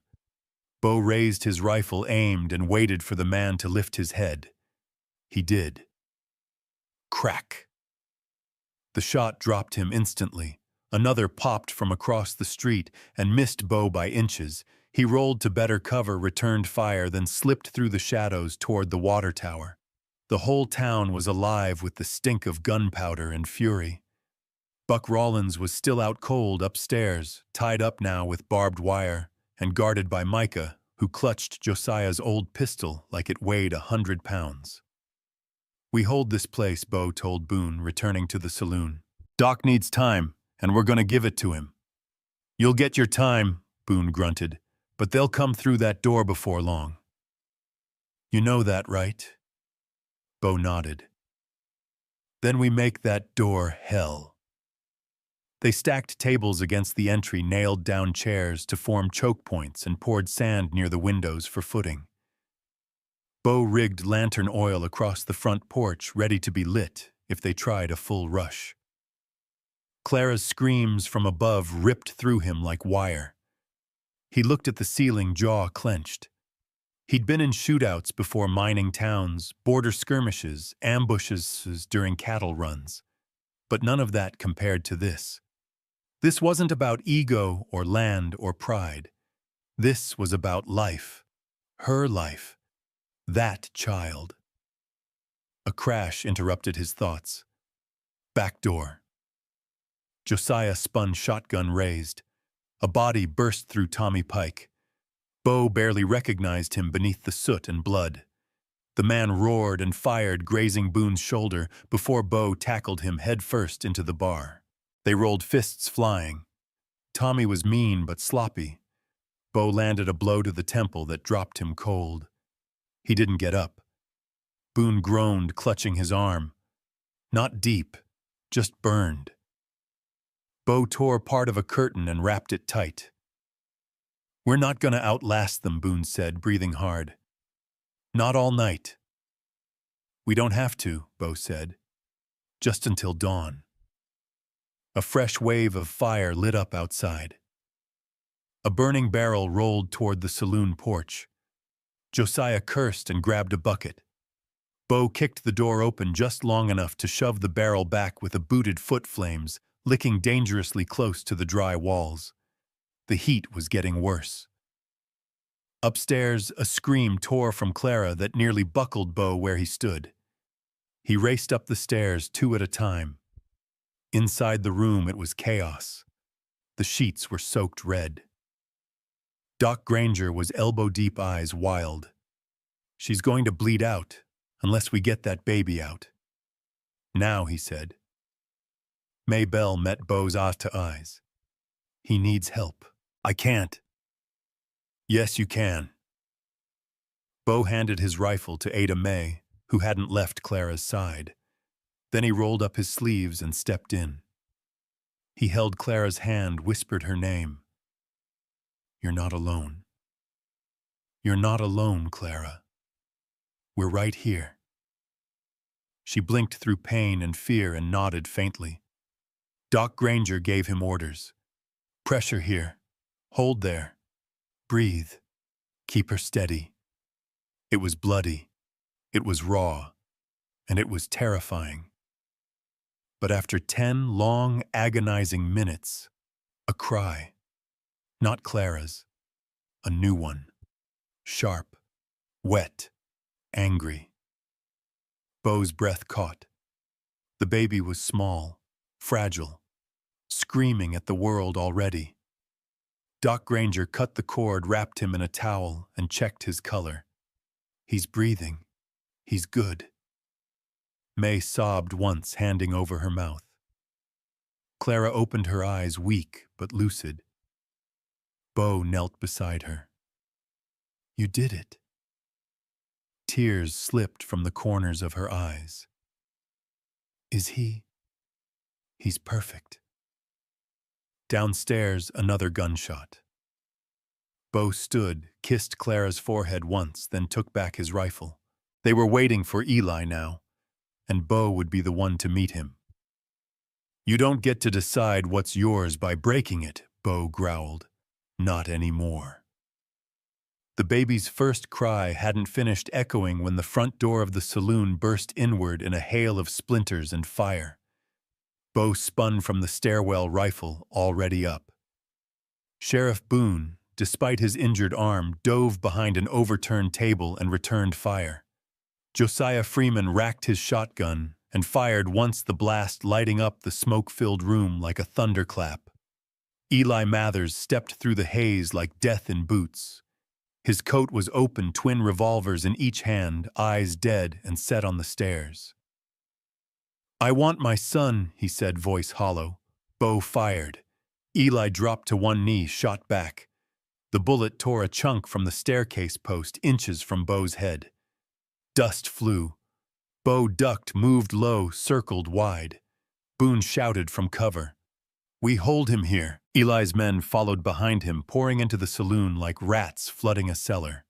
Bo raised his rifle, aimed, and waited for the man to lift his head. He did. Crack! The shot dropped him instantly. Another popped from across the street and missed Bo by inches. He rolled to better cover, returned fire, then slipped through the shadows toward the water tower. The whole town was alive with the stink of gunpowder and fury. Buck Rollins was still out cold upstairs, tied up now with barbed wire, and guarded by Micah, who clutched Josiah's old pistol like it weighed 100 pounds. "We hold this place," Bo told Boone, returning to the saloon. "Doc needs time, and we're going to give it to him." "You'll get your time," Boone grunted, "but they'll come through that door before long." "You know that, right?" Bo nodded. "Then we make that door hell." They stacked tables against the entry, nailed down chairs to form choke points, and poured sand near the windows for footing. Bo rigged lantern oil across the front porch, ready to be lit if they tried a full rush. Clara's screams from above ripped through him like wire. He looked at the ceiling, jaw clenched. He'd been in shootouts before mining towns, border skirmishes, ambushes during cattle runs. But none of that compared to this. This wasn't about ego or land or pride. This was about life. Her life. That child. A crash interrupted his thoughts. Back door. Josiah spun, shotgun raised. A body burst through Tommy Pike. Bo barely recognized him beneath the soot and blood. The man roared and fired, grazing Boone's shoulder, before Bo tackled him headfirst into the bar. They rolled, fists flying. Tommy was mean but sloppy. Bo landed a blow to the temple that dropped him cold. He didn't get up. Boone groaned, clutching his arm. Not deep, just burned. Bo tore part of a curtain and wrapped it tight. "We're not gonna outlast them," Boone said, breathing hard. "Not all night." "We don't have to," Bo said. "Just until dawn." A fresh wave of fire lit up outside. A burning barrel rolled toward the saloon porch. Josiah cursed and grabbed a bucket. Bo kicked the door open just long enough to shove the barrel back with a booted foot, flames licking dangerously close to the dry walls. The heat was getting worse. Upstairs, a scream tore from Clara that nearly buckled Bo where he stood. He raced up the stairs, two at a time. Inside the room, it was chaos. The sheets were soaked red. Doc Granger was elbow-deep, eyes wild. "She's going to bleed out, unless we get that baby out." "Now," he said. Maybelle met Bo's eye to eyes. "He needs help." I can't. Yes, you can. Bo handed his rifle to Ada May, who hadn't left Clara's side. Then he rolled up his sleeves and stepped in. He held Clara's hand, whispered her name. You're not alone. You're not alone, Clara. We're right here. She blinked through pain and fear and nodded faintly. Doc Granger gave him orders. Pressure here. Hold there. Breathe. Keep her steady. It was bloody. It was raw. And it was terrifying. But after 10 long, agonizing minutes, a cry. Not Clara's. A new one. Sharp. Wet. Angry. Bo's breath caught. The baby was small, fragile, screaming at the world already. Doc Granger cut the cord, wrapped him in a towel, and checked his color. He's breathing. He's good. May sobbed once, handing over her mouth. Clara opened her eyes, weak but lucid. Bo knelt beside her. You did it. Tears slipped from the corners of her eyes. Is he? He's perfect. Downstairs, another gunshot. Bo stood, kissed Clara's forehead once, then took back his rifle. They were waiting for Eli now, and Bo would be the one to meet him. You don't get to decide what's yours by breaking it, Bo growled. Not anymore. The baby's first cry hadn't finished echoing when the front door of the saloon burst inward in a hail of splinters and fire. Bo spun from the stairwell, rifle already up. Sheriff Boone, despite his injured arm, dove behind an overturned table and returned fire. Josiah Freeman racked his shotgun and fired once, the blast lighting up the smoke-filled room like a thunderclap. Eli Mathers stepped through the haze like death in boots. His coat was open, twin revolvers in each hand, eyes dead and set on the stairs. I want my son, he said, voice hollow. Bo fired. Eli dropped to one knee, shot back. The bullet tore a chunk from the staircase post, inches from Bo's head. Dust flew. Bo ducked, moved low, circled wide. Boone shouted from cover. We hold him here. Eli's men followed behind him, pouring into the saloon like rats flooding a cellar.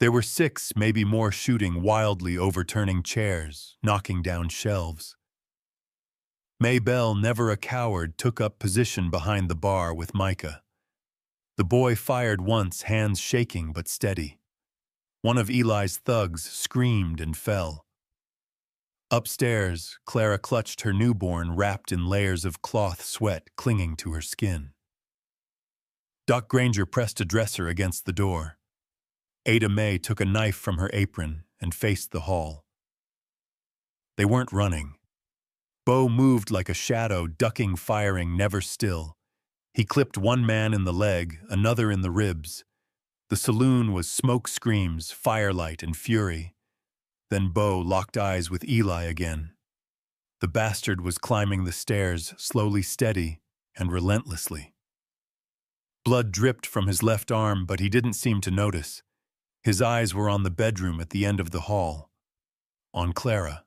There were 6, maybe more, shooting wildly, overturning chairs, knocking down shelves. May Bell, never a coward, took up position behind the bar with Micah. The boy fired once, hands shaking but steady. One of Eli's thugs screamed and fell. Upstairs, Clara clutched her newborn, wrapped in layers of cloth sweat clinging to her skin. Doc Granger pressed a dresser against the door. Ada May took a knife from her apron and faced the hall. They weren't running. Bo moved like a shadow, ducking, firing, never still. He clipped one man in the leg, another in the ribs. The saloon was smoke screams, firelight, and fury. Then Bo locked eyes with Eli again. The bastard was climbing the stairs, slowly, steady, and relentlessly. Blood dripped from his left arm, but he didn't seem to notice. His eyes were on the bedroom at the end of the hall. On Clara.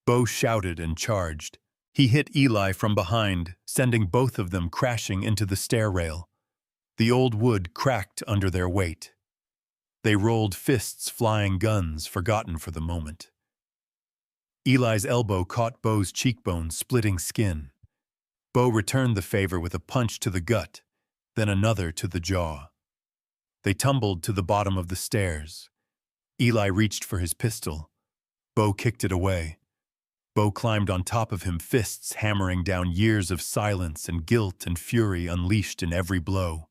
Bo shouted and charged. He hit Eli from behind, sending both of them crashing into the stair rail. The old wood cracked under their weight. They rolled, fists flying, guns forgotten for the moment. Eli's elbow caught Bo's cheekbone, splitting skin. Bo returned the favor with a punch to the gut, then another to the jaw. They tumbled to the bottom of the stairs. Eli reached for his pistol. Bo kicked it away. Bo climbed on top of him, fists hammering down, years of silence and guilt and fury unleashed in every blow.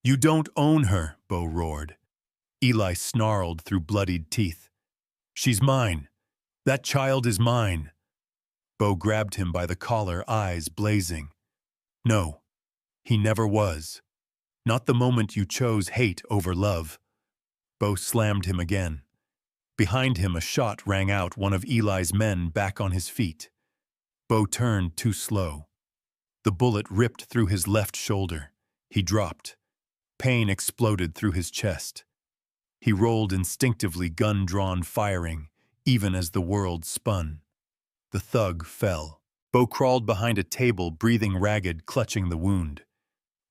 You don't own her, Bo roared. Eli snarled through bloodied teeth. She's mine. That child is mine. Bo grabbed him by the collar, eyes blazing. No, he never was. Not the moment you chose hate over love. Bo slammed him again. Behind him, a shot rang out, one of Eli's men back on his feet. Bo turned, too slow. The bullet ripped through his left shoulder. He dropped. Pain exploded through his chest. He rolled instinctively, gun drawn, firing, even as the world spun. The thug fell. Bo crawled behind a table, breathing ragged, clutching the wound.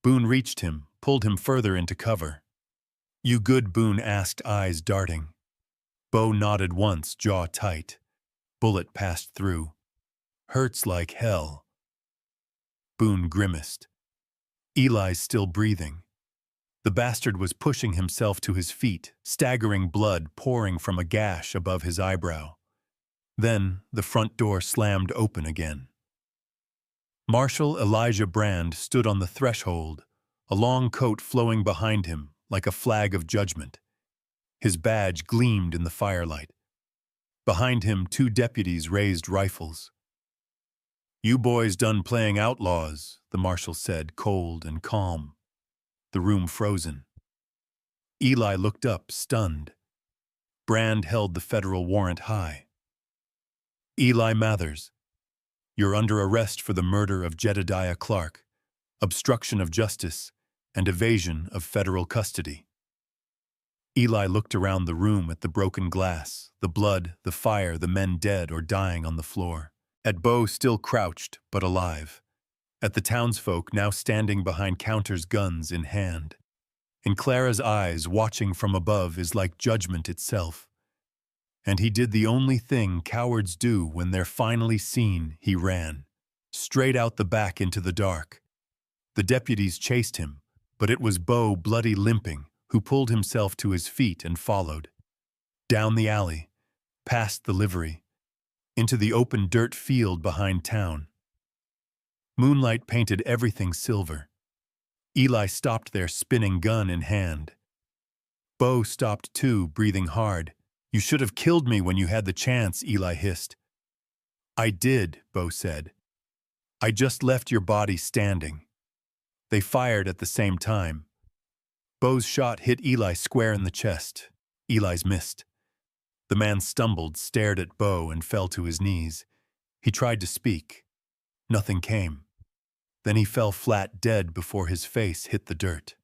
Boone reached him, pulled him further into cover. "You good?" Boone asked, eyes darting. Bo nodded once, jaw tight. Bullet passed through. "Hurts like hell." Boone grimaced. "Eli's still breathing." The bastard was pushing himself to his feet, staggering, blood pouring from a gash above his eyebrow. Then the front door slammed open again. Marshal Elijah Brand stood on the threshold, a long coat flowing behind him like a flag of judgment. His badge gleamed in the firelight. Behind him, 2 deputies raised rifles. "You boys done playing outlaws," the marshal said, cold and calm. The room frozen. Eli looked up, stunned. Brand held the federal warrant high. "Eli Mathers, you're under arrest for the murder of Jedediah Clark, obstruction of justice, and evasion of federal custody." Eli looked around the room at the broken glass, the blood, the fire, the men dead or dying on the floor. At Bo, still crouched, but alive. At the townsfolk now standing behind counters, guns in hand. In Clara's eyes, watching from above is like judgment itself. And he did the only thing cowards do when they're finally seen. He ran. Straight out the back into the dark. The deputies chased him, but it was Bo, bloody limping, who pulled himself to his feet and followed. Down the alley, past the livery, into the open dirt field behind town. Moonlight painted everything silver. Eli stopped there, spinning, gun in hand. Bo stopped too, breathing hard. "You should have killed me when you had the chance," Eli hissed. "I did," Bo said. "I just left your body standing." They fired at the same time. Bo's shot hit Eli square in the chest. Eli's missed. The man stumbled, stared at Bo, and fell to his knees. He tried to speak. Nothing came. Then he fell flat, dead, before his face hit the dirt.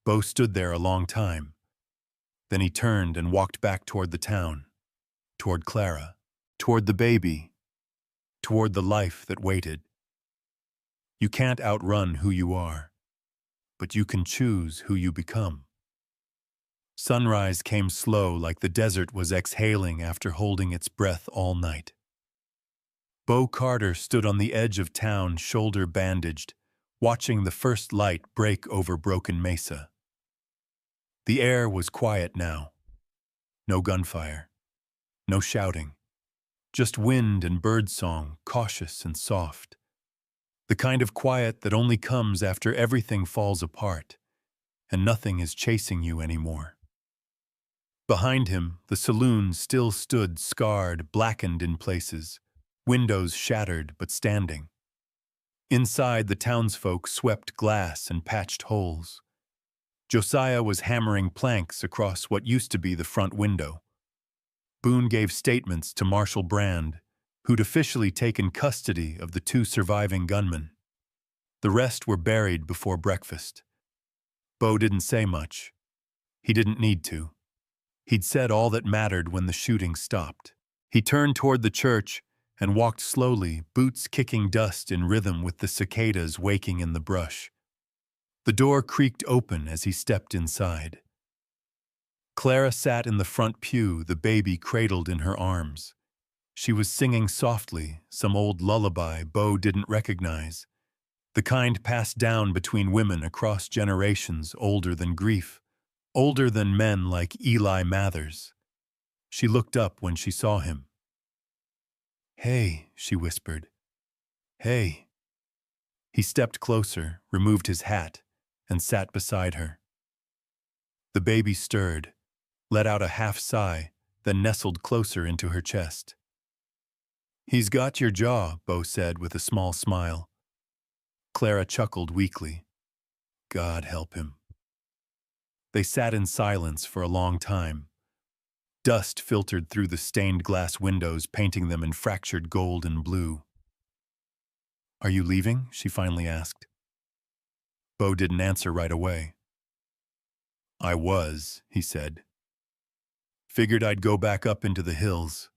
Bo stood there a long time. Then he turned and walked back toward the town, toward Clara, toward the baby, toward the life that waited. You can't outrun who you are, but you can choose who you become. Sunrise came slow, like the desert was exhaling after holding its breath all night. Bo Carter stood on the edge of town, shoulder bandaged, watching the first light break over broken mesa. The air was quiet now. No gunfire. No shouting. Just wind and birdsong, cautious and soft. The kind of quiet that only comes after everything falls apart, and nothing is chasing you anymore. Behind him, the saloon still stood, scarred, blackened in places, windows shattered but standing. Inside, the townsfolk swept glass and patched holes. Josiah was hammering planks across what used to be the front window. Boone gave statements to Marshal Brand, who'd officially taken custody of the 2 surviving gunmen. The rest were buried before breakfast. Bo didn't say much. He didn't need to. He'd said all that mattered when the shooting stopped. He turned toward the church and walked slowly, boots kicking dust in rhythm with the cicadas waking in the brush. The door creaked open as he stepped inside. Clara sat in the front pew, the baby cradled in her arms. She was singing softly, some old lullaby Bo didn't recognize, the kind passed down between women across generations, older than grief, older than men like Eli Mathers. She looked up when she saw him. "Hey," she whispered. "Hey." He stepped closer, removed his hat, and sat beside her. The baby stirred, let out a half sigh, then nestled closer into her chest. "He's got your jaw," Bo said with a small smile. Clara chuckled weakly. God help him. They sat in silence for a long time. Dust filtered through the stained glass windows, painting them in fractured gold and blue. Are you leaving? She finally asked. Bo didn't answer right away. I was, he said. Figured I'd go back up into the hills.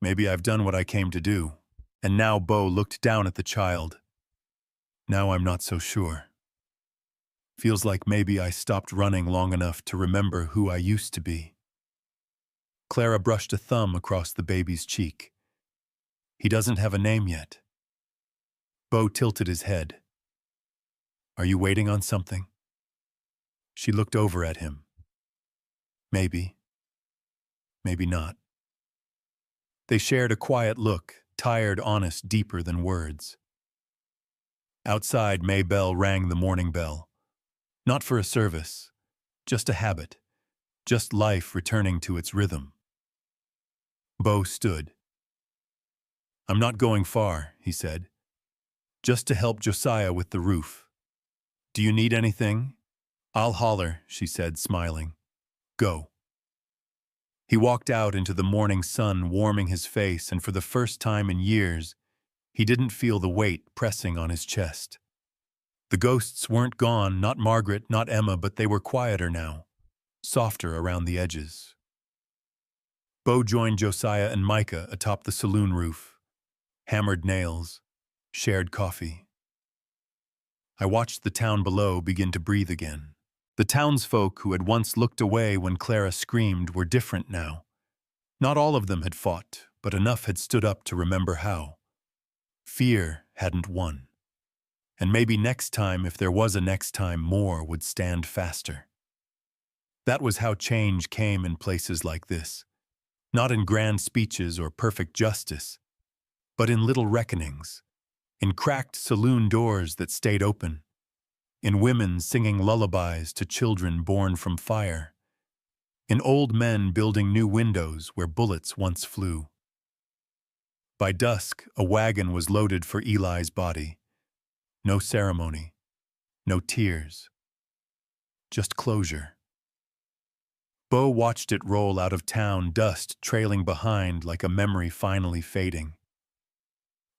Maybe I've done what I came to do. And now Bo looked down at the child. Now I'm not so sure. Feels like maybe I stopped running long enough to remember who I used to be. Clara brushed a thumb across the baby's cheek. He doesn't have a name yet. Bo tilted his head. Are you waiting on something? She looked over at him. Maybe. Maybe not. They shared a quiet look, tired, honest, deeper than words. Outside, Maybelle rang the morning bell. Not for a service, just a habit, just life returning to its rhythm. Bo stood. I'm not going far, he said. Just to help Josiah with the roof. Do you need anything? I'll holler, she said, smiling. Go. He walked out into the morning sun, warming his face, and for the first time in years, he didn't feel the weight pressing on his chest. The ghosts weren't gone, not Margaret, not Emma, but they were quieter now, softer around the edges. Bo joined Josiah and Micah atop the saloon roof, hammered nails, shared coffee. I watched the town below begin to breathe again. The townsfolk who had once looked away when Clara screamed were different now. Not all of them had fought, but enough had stood up to remember how. Fear hadn't won. And maybe next time, if there was a next time, more would stand faster. That was how change came in places like this. Not in grand speeches or perfect justice, but in little reckonings, in cracked saloon doors that stayed open, in women singing lullabies to children born from fire, in old men building new windows where bullets once flew. By dusk, a wagon was loaded for Eli's body. No ceremony, no tears, just closure. Bo watched it roll out of town, dust trailing behind like a memory finally fading.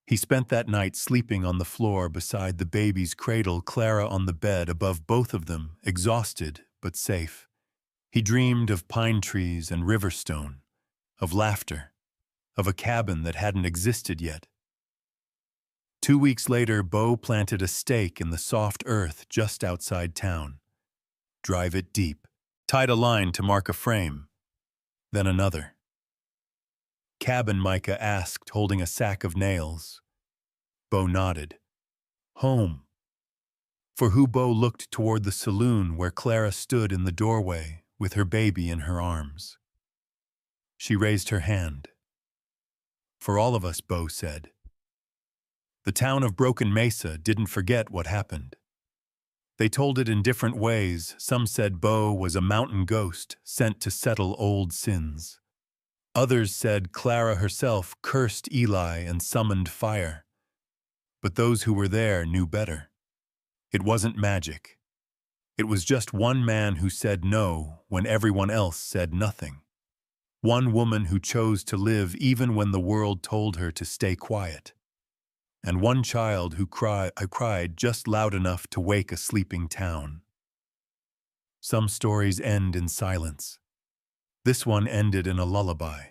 He spent that night sleeping on the floor beside the baby's cradle, Clara on the bed above both of them, exhausted but safe. He dreamed of pine trees and riverstone, of laughter, of a cabin that hadn't existed yet. 2 weeks later, Bo planted a stake in the soft earth just outside town. Drive it deep. Tied a line to mark a frame. Then another. Cabin, Micah asked, holding a sack of nails. Bo nodded. Home. For who Bo looked toward the saloon where Clara stood in the doorway with her baby in her arms. She raised her hand. For all of us, Bo said. The town of Broken Mesa didn't forget what happened. They told it in different ways. Some said Bo was a mountain ghost sent to settle old sins. Others said Clara herself cursed Eli and summoned fire. But those who were there knew better. It wasn't magic. It was just one man who said no when everyone else said nothing. One woman who chose to live even when the world told her to stay quiet. And one child who cried just loud enough to wake a sleeping town. Some stories end in silence. This one ended in a lullaby.